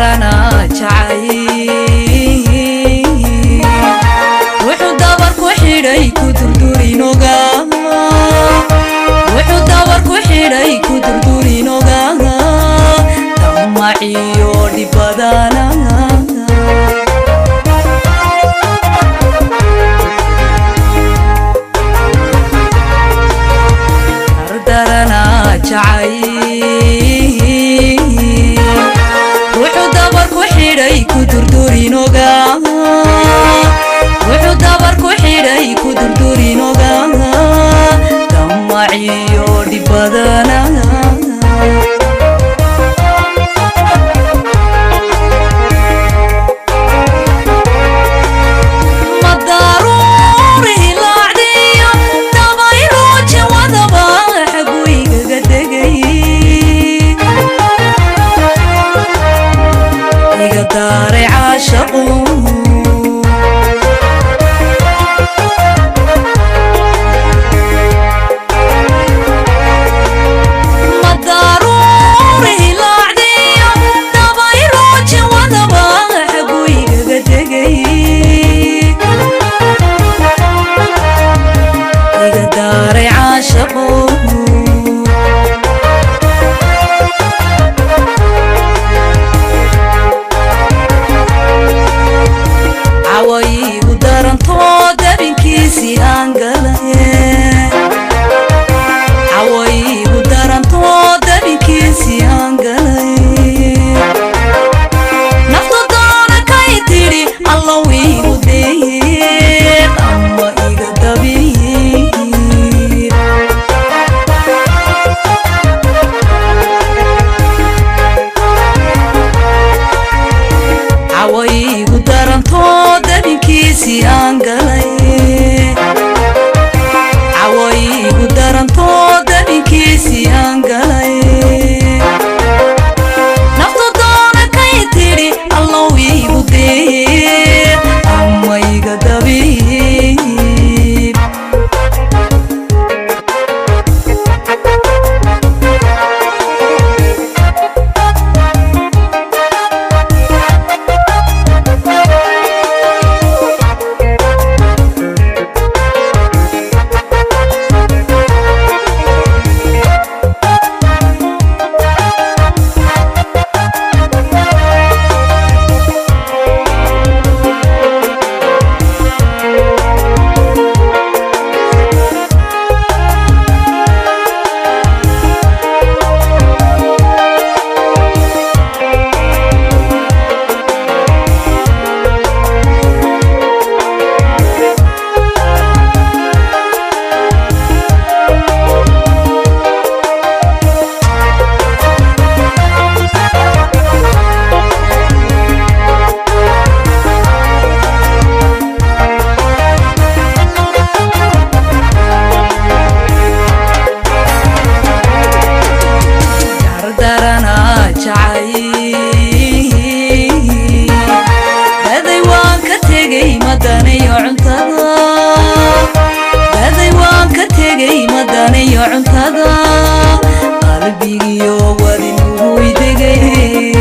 darana jacay wuxuu dabar ku xidhay ku durdurinoga wuxuu dabar ku xidhay ku durdurinoga damaciyo dhibadana darana jacay wuxuu dabar ku xidhay ku durdurinoga wuxuu dabar ku xidhay ku durdurinoga damaciyo dhibadana داري عاشقو ما ضروري لعدية دبايروج وذبا حبوي قدقي داري عاشقو عوايب دارن طودا بنكيسي انقلي عوايب دارن طودا بنكيسي انقلي نفط دارا كايتيري الله ويقو دير اما ايقا دبير عوايب دارن طودا بنكيسي انقلي عوايب دارن طودا بنكيسي انقلي نفط دارا كايتيري الله ويقو دير اما ايقا دبير darana jacay daday waan ka tegay madaniyo cuntada daday waan ka tegay madaniyo cuntada qalbigiyo wadinu idegay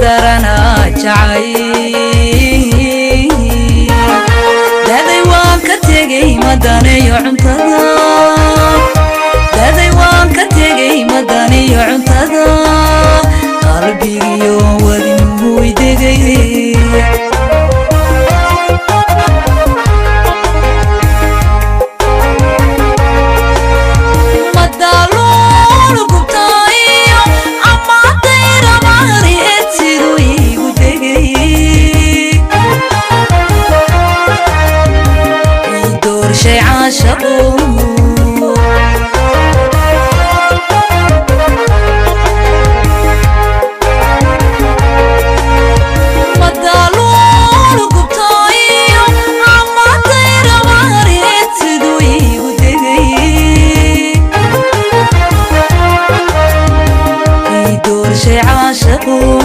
darana jacay daday waan ka tegay madaniyo cuntada daday waan ka tegay madaniyo cuntada qalbigiyo wadinu idegay madalulu gubtaayo ama dayra mahri siduu igu degay شي عاشقو مدالول قبطايو عما طيرا مهريت سدوي ودقي يدور شي عاشقو